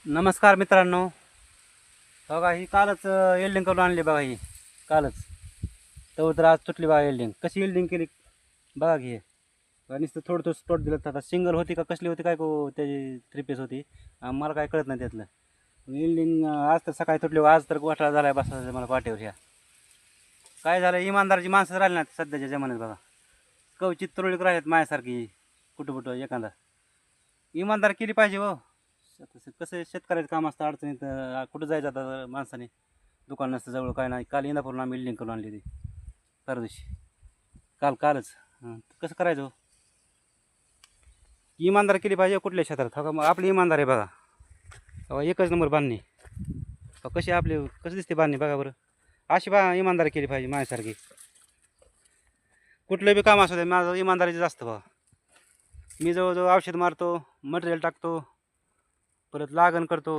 नमस्कार मित्रांनो. बघा ही कालच एल्डिंग करून आणली बघा. ही कालच तर आज तुटली बघा एल्डिंग. कशी एल्डिंग केली बघा की हे. नुसतं थोडं थोडं स्पॉट दिलं. आता सिंगल होती का कसली होती काय को त्याची 3 पीस होती. मला काय कळत नाही त्यातलं. एल्डिंग आज तर सकाळी तुटली. आज तर घोटाळा झाला आहे बसायचं मला पाठीवर. ह्या काय झालं, इमानदाराची माणसं राहिली ना सध्याच्या जमान्यात बघा. कवचित तुरळीक राहिलेत माझ्यासारखी. कुठं कुठं एखादा इमानदार केली पाहिजे हो. कसं शेतकऱ्याचं काम असतं अडचणीत. कुठं जायचं आता माणसाने, दुकान नसतं जवळ काय नाही. काल इंदापूरला आम्ही बिल्डिंग करून आणली ती परदिवशी. कालच कसं करायचं हो? इमानदार केली पाहिजे कुठल्या क्षेत्रात. हो का, मग आपली इमानदार आहे बघा. हो, एकच नंबर बांधणी. हो, कशी आपली कशी दिसते बांधणी बघा बरं. अशी इमानदारी केली पाहिजे माझ्यासारखी. कुठलं बी काम असू दे माझं इमानदारीचं असतं बघा. मी जवळजवळ औषध मारतो, मटेरियल टाकतो, परत लागण करतो,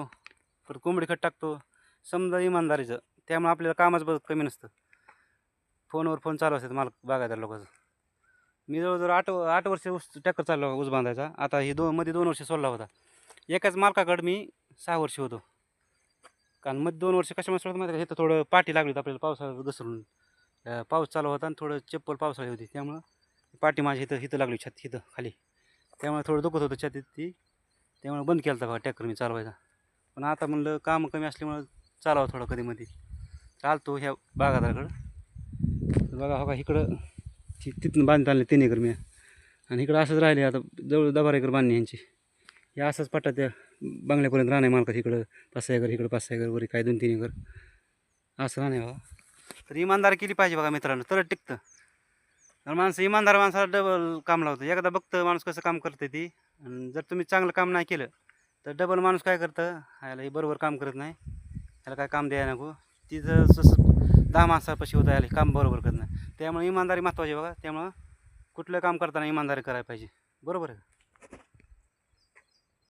परत कोंबडी खत टाकतो, समजा इमानदारीचं. त्यामुळे आपल्याला कामच बघ कमी नसतं. फोनवर फोन चालू असतात मला बागायदार लोकांचं. मी जवळजवळ 8 वर्ष ऊस ट्रॅक्टर चालला ऊस बांधायचा. आता ही मध्ये 2 वर्ष सोडला होता. एकाच मालकाकडं मी 6 वर्ष होतो. कारण मध्ये 2 वर्ष कशामुळे सोडत माहिती का, इथं थोडं पाठी लागली होती आपल्याला पावसाळ्यात घसरून. पाऊस चालू होता आणि थोडं चप्पल पावसाळी होती. त्यामुळं पाठी माझी इथं लागली छत इथं खाली. त्यामुळे थोडं दुखत होतं छातीत ती. त्यामुळे बंद केला होता बघा ट्रॅक्टर मी चालवायचा. पण आता म्हणलं काम कमी असल्यामुळं चालावं थोडं कधीमध्ये. चालतो ह्या बागादाराकडं. बघा हो का, इकडं तिथून बांधत आणले 3 एकर मी. आणि इकडं असंच राहिले आता जवळ 10-12 एकर बांधणी यांची. हे असंच पट्टा त्या बंगल्यापर्यंत राहणे मालकात. इकडं 5-6 एकर, इकडं 5-6 एकर, वरी काय 2-3 एकर असं राहणे बघा. तर इमानदारी केली पाहिजे बघा मित्रांनो, तर टिकतं. तर माणसं इमानदार माणसाला डबल काम लावतं. एकदा बघतं माणूस कसं काम करते ती. आणि जर तुम्ही चांगलं काम नाही केलं तर डबल माणूस काय करतं, ह्याला हे बरोबर काम करत नाही, ह्याला काय काम द्यायला नको. तिथं जसं 10 माणसापाशी होतं यायला काम बरोबर करत नाही. त्यामुळे इमानदारी महत्त्वाची बघा. त्यामुळं कुठलं काम करताना इमानदारी करायला पाहिजे. बरोबर आहे.